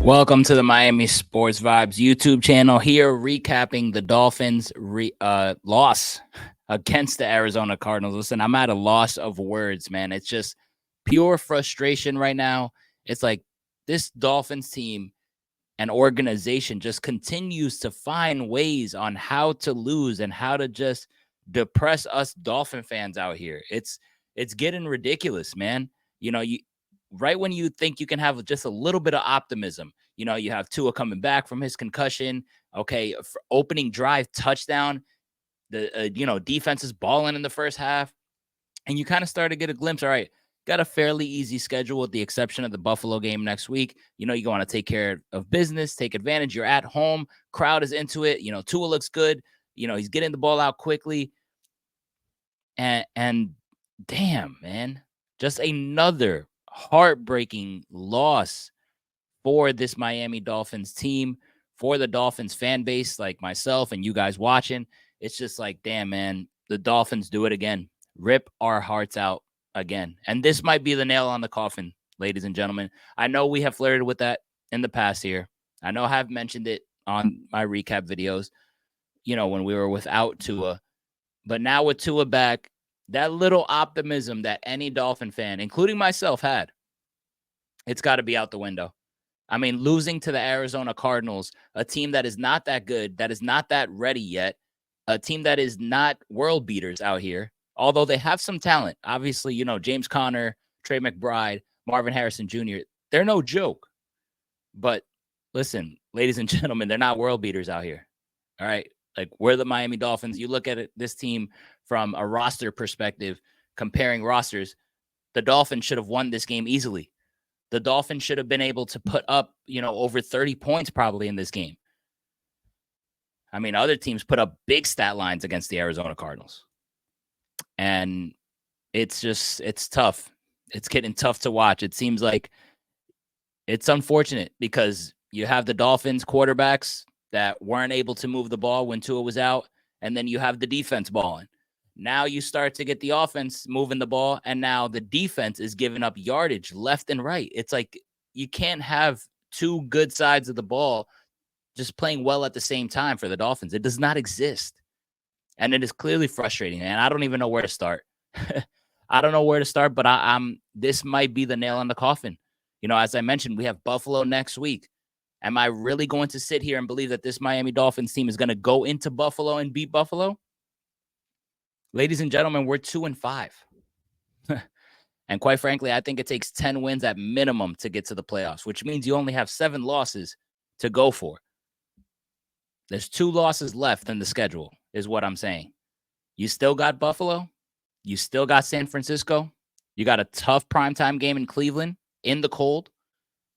Welcome to the Miami Sports Vibes YouTube channel. Here, recapping the Dolphins' loss against the Arizona Cardinals. Listen, I'm at a loss of words, man. It's just pure frustration right now. It's like this Dolphins team and organization just continues to find ways on how to lose and how to just depress us Dolphin fans out here. It's getting ridiculous, man. You right when you think you can have just a little bit of optimism, you have Tua coming back from his concussion. Okay, for opening drive touchdown. The defense is balling in the first half, and you kind of start to get a glimpse. All right, got a fairly easy schedule with the exception of the Buffalo game next week. You want to take care of business, take advantage. You're at home, crowd is into it. Tua looks good. He's getting the ball out quickly, and damn, man, just another heartbreaking loss for this Miami Dolphins team, for the Dolphins fan base like myself and you guys watching. It's just like, damn, man, the Dolphins do it again. Rip our hearts out again. And this might be the nail on the coffin, ladies and gentlemen. I know we have flirted with that in the past here. I know I have mentioned it on my recap videos, when we were without Tua. But now with Tua back, that little optimism that any Dolphin fan, including myself, had, it's got to be out the window. I mean, losing to the Arizona Cardinals, a team that is not that good, that is not that ready yet, a team that is not world beaters out here, although they have some talent. Obviously, James Conner, Trey McBride, Marvin Harrison Jr., they're no joke. But listen, ladies and gentlemen, they're not world beaters out here. All right? Like, we're the Miami Dolphins. You look at this team from a roster perspective, comparing rosters, the Dolphins should have won this game easily. The Dolphins should have been able to put up, over 30 points probably in this game. I mean, other teams put up big stat lines against the Arizona Cardinals. And it's tough. It's getting tough to watch. It seems like it's unfortunate because you have the Dolphins quarterbacks that weren't able to move the ball when Tua was out, and then you have the defense balling. Now you start to get the offense moving the ball, and now the defense is giving up yardage left and right. It's like you can't have two good sides of the ball just playing well at the same time for the Dolphins. It does not exist. And it is clearly frustrating, and I don't even know where to start. I don't know where to start, but I'm this might be the nail in the coffin. As I mentioned, we have Buffalo next week. Am I really going to sit here and believe that this Miami Dolphins team is going to go into Buffalo and beat Buffalo? Ladies and gentlemen, we're 2-5. And quite frankly, I think it takes 10 wins at minimum to get to the playoffs, which means you only have 7 losses to go for. There's 2 losses left in the schedule, is what I'm saying. You still got Buffalo. You still got San Francisco. You got a tough primetime game in Cleveland in the cold.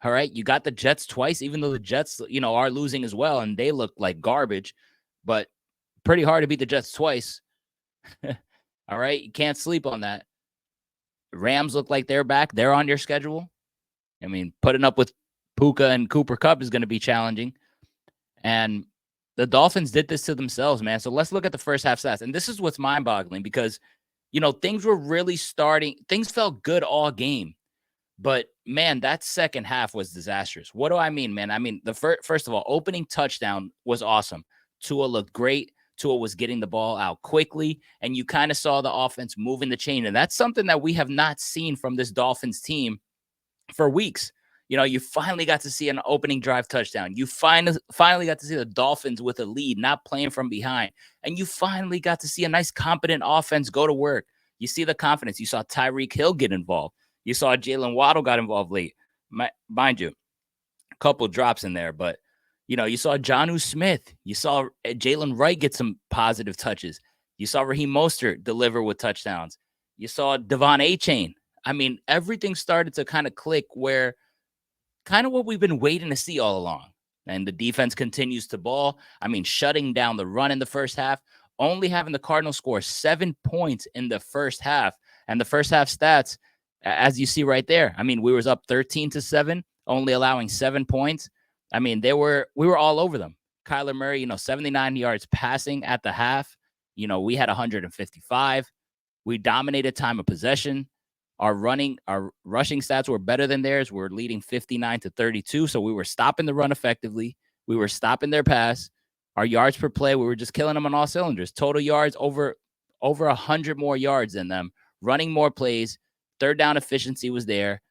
All right. You got the Jets twice, even though the Jets, are losing as well, and they look like garbage. But pretty hard to beat the Jets twice. All right. You can't sleep on that. Rams look like they're back. They're on your schedule. I mean, putting up with Puka and Cooper Kupp is going to be challenging. And the Dolphins did this to themselves, man. So let's look at the first half stats. And this is what's mind-boggling because, things were really starting. Things felt good all game. But, man, that second half was disastrous. What do I mean, man? I mean, the first of all, opening touchdown was awesome. Tua looked great. Tua was getting the ball out quickly, and you kind of saw the offense moving the chain. And that's something that we have not seen from this Dolphins team for weeks. You finally got to see an opening drive touchdown. You finally got to see the Dolphins with a lead, not playing from behind. And you finally got to see a nice, competent offense go to work. You see the confidence. You saw Tyreek Hill get involved. You saw Jalen Waddle got involved late. Mind you, a couple drops in there, but you saw Jonnu Smith. You saw Jalen Wright get some positive touches. You saw Raheem Mostert deliver with touchdowns. You saw Devon Achane. I mean, everything started to kind of click where kind of what we've been waiting to see all along. And the defense continues to ball. I mean, shutting down the run in the first half, only having the Cardinals score 7 points in the first half. And the first half stats, as you see right there, I mean, we was up 13-7, only allowing 7 points. I mean, we were all over them. Kyler Murray, 79 yards passing at the half. We had 155. We dominated time of possession. Our rushing stats were better than theirs. We're leading 59-32. So we were stopping the run effectively. We were stopping their pass. Our yards per play, we were just killing them on all cylinders. Total yards over 100 more yards than them. Running more plays. Third down efficiency was there.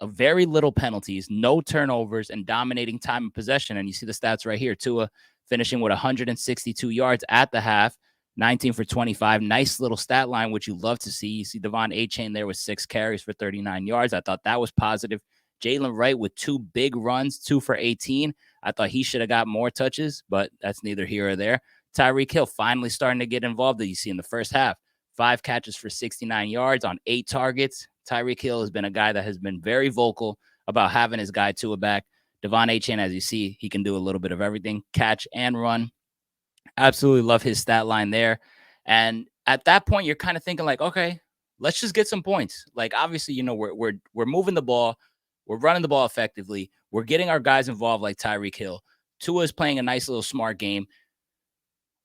A very little penalties, no turnovers, and dominating time of possession. And you see the stats right here. Tua finishing with 162 yards at the half, 19 for 25. Nice little stat line, which you love to see. You see Devon Achane there with 6 carries for 39 yards. I thought that was positive. Jalen Wright with 2 big runs, 2 for 18. I thought he should have got more touches, but that's neither here or there. Tyreek Hill finally starting to get involved, that you see in the first half. 5 catches for 69 yards on 8 targets. Tyreek Hill has been a guy that has been very vocal about having his guy Tua back. Devon Achane, as you see, he can do a little bit of everything, catch and run. Absolutely love his stat line there. And at that point, you're kind of thinking like, okay, let's just get some points. Like, obviously, we're moving the ball, we're running the ball effectively, we're getting our guys involved like Tyreek Hill. Tua is playing a nice little smart game.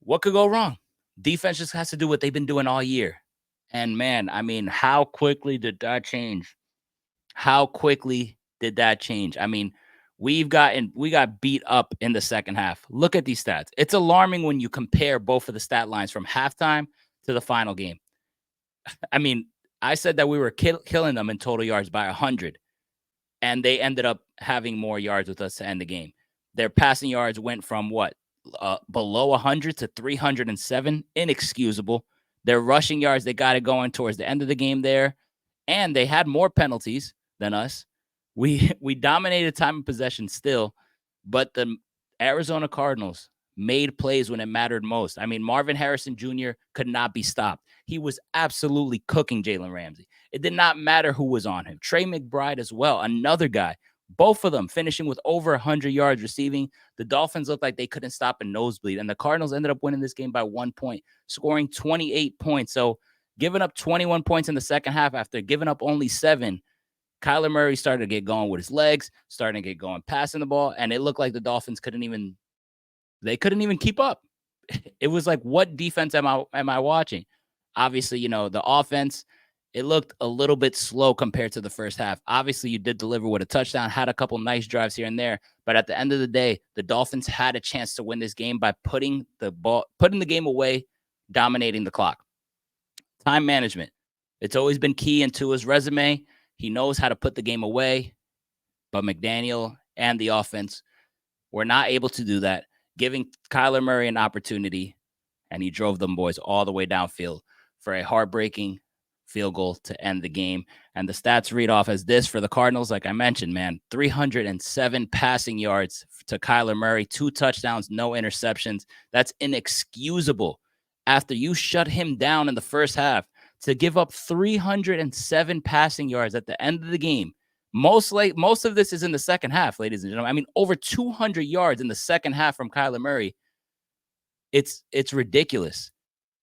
What could go wrong? Defense just has to do what they've been doing all year. And man, I mean, how quickly did that change? How quickly did that change? I mean, we got beat up in the second half. Look at these stats. It's alarming when you compare both of the stat lines from halftime to the final game. I mean, I said that we were killing them in total yards by 100, and they ended up having more yards with us to end the game. Their passing yards went from what? Below 100 to 307. Inexcusable. Their rushing yards, they got it going towards the end of the game there, and they had more penalties than us. We dominated time of possession still, but the Arizona Cardinals made plays when it mattered most. I mean, Marvin Harrison Jr. could not be stopped. He was absolutely cooking Jalen Ramsey. It did not matter who was on him. Trey McBride as well, another guy. Both of them finishing with over 100 yards receiving. The Dolphins looked like they couldn't stop a nosebleed, and the Cardinals ended up winning this game by 1 point, scoring 28 points. So giving up 21 points in the second half after giving up only 7, Kyler Murray started to get going with his legs, starting to get going passing the ball, and it looked like the Dolphins couldn't even keep up. It was like, what defense am I watching? Obviously, the offense, it looked a little bit slow compared to the first half. Obviously, you did deliver with a touchdown, had a couple nice drives here and there, but at the end of the day, the Dolphins had a chance to win this game by putting the game away, dominating the clock. Time management. It's always been key into his resume. He knows how to put the game away, but McDaniel and the offense were not able to do that, giving Kyler Murray an opportunity, and he drove them boys all the way downfield for a heartbreaking field goal to end the game. And the stats read off as this for the Cardinals. Like I mentioned, man, 307 passing yards to Kyler Murray, 2 touchdowns, no interceptions. That's inexcusable after you shut him down in the first half to give up 307 passing yards at the end of the game. Most of this is in the second half, ladies and gentlemen. I mean, over 200 yards in the second half from Kyler Murray. It's ridiculous.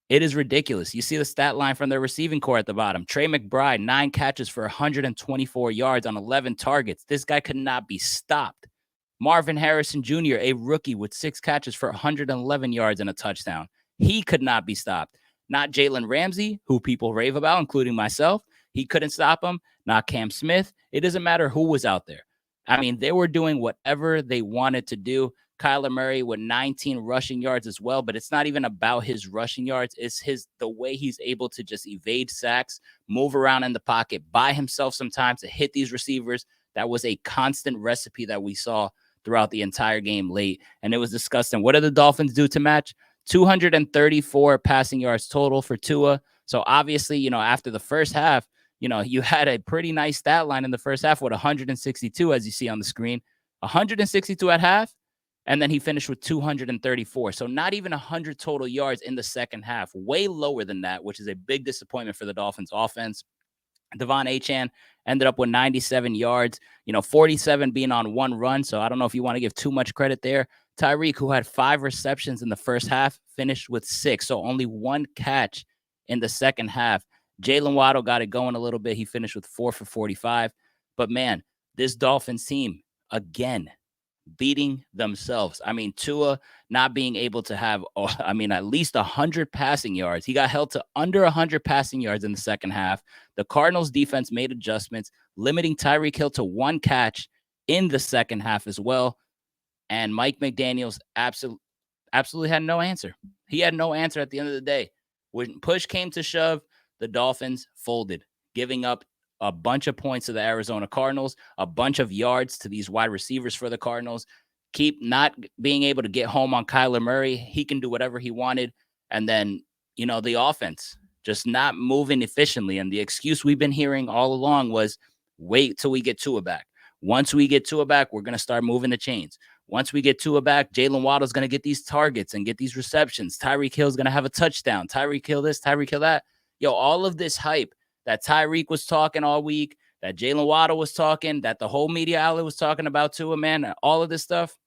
It is ridiculous. You see the stat line from their receiving core at the bottom. Trey McBride, 9 catches for 124 yards on 11 targets. This guy could not be stopped. Marvin Harrison Jr., a rookie with 6 catches for 111 yards and a touchdown. He could not be stopped. Not Jalen Ramsey, who people rave about, including myself. He couldn't stop him. Not Cam Smith. It doesn't matter who was out there. I mean, they were doing whatever they wanted to do. Kyler Murray with 19 rushing yards as well, but it's not even about his rushing yards. It's the way he's able to just evade sacks, move around in the pocket by himself sometimes to hit these receivers. That was a constant recipe that we saw throughout the entire game late, and it was disgusting. What did the Dolphins do to match? 234 passing yards total for Tua. So obviously, after the first half, you had a pretty nice stat line in the first half with 162, as you see on the screen, 162 at half. And then he finished with 234. So not even 100 total yards in the second half, way lower than that, which is a big disappointment for the Dolphins offense. Devon Achane ended up with 97 yards, 47 being on 1 run. So I don't know if you want to give too much credit there. Tyreek, who had 5 receptions in the first half, finished with 6. So only 1 catch in the second half. Jalen Waddle got it going a little bit. He finished with 4 for 45. But man, this Dolphins team, again, beating themselves. I mean, Tua not being able to have, at least 100 passing yards. He got held to under 100 passing yards in the second half. The Cardinals defense made adjustments, limiting Tyreek Hill to one catch in the second half as well. And Mike McDaniels absolutely had no answer. He had no answer at the end of the day. When push came to shove, the Dolphins folded, giving up a bunch of points to the Arizona Cardinals, a bunch of yards to these wide receivers for the Cardinals, keep not being able to get home on Kyler Murray. He can do whatever he wanted. And then, the offense just not moving efficiently. And the excuse we've been hearing all along was wait till we get Tua back. Once we get Tua back, we're going to start moving the chains. Once we get Tua back, Jalen Waddle's going to get these targets and get these receptions. Tyreek Hill's going to have a touchdown. Tyreek Hill this, Tyreek Hill that. All of this hype that Tyreek was talking all week, that Jalen Waddle was talking, that the whole media outlet was talking about Tua, man, all of this stuff.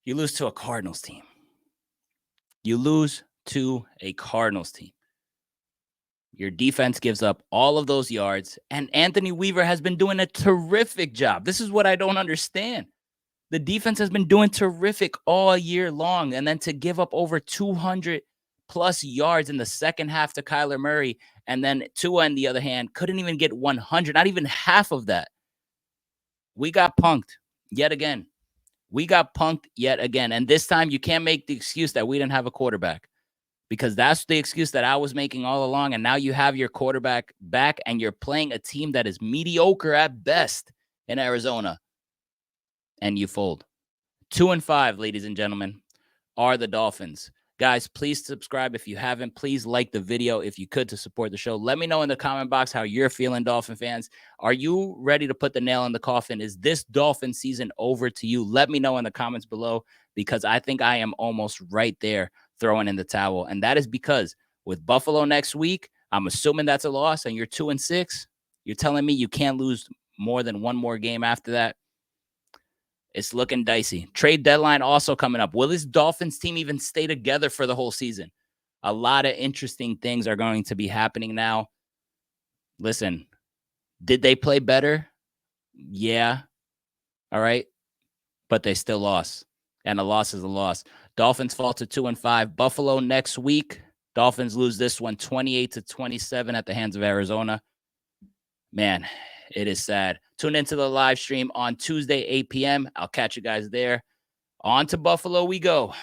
You lose to a Cardinals team. Your defense gives up all of those yards, and Anthony Weaver has been doing a terrific job. This is what I don't understand. The defense has been doing terrific all year long, and then to give up over 200 plus yards in the second half to Kyler Murray, and then Tua, on the other hand, couldn't even get 100, not even half of that. We got punked yet again. And this time you can't make the excuse that we didn't have a quarterback, because that's the excuse that I was making all along. And now you have your quarterback back and you're playing a team that is mediocre at best in Arizona, and you fold. 2-5, ladies and gentlemen, are the Dolphins. Guys, please subscribe if you haven't. Please like the video if you could to support the show. Let me know in the comment box how you're feeling, Dolphin fans. Are you ready to put the nail in the coffin? Is this Dolphin season over to you? Let me know in the comments below, because I think I am almost right there throwing in the towel. And that is because with Buffalo next week, I'm assuming that's a loss, and you're 2-6. You're telling me you can't lose more than one more game after that? It's looking dicey. Trade deadline also coming up. Will this Dolphins team even stay together for the whole season? A lot of interesting things are going to be happening now. Listen, did they play better? Yeah. All right. But they still lost. And a loss is a loss. Dolphins fall to 2-5. Buffalo next week. Dolphins lose this one 28-27 at the hands of Arizona. Man, it is sad. Tune into the live stream on Tuesday, 8 p.m. I'll catch you guys there. On to Buffalo we go.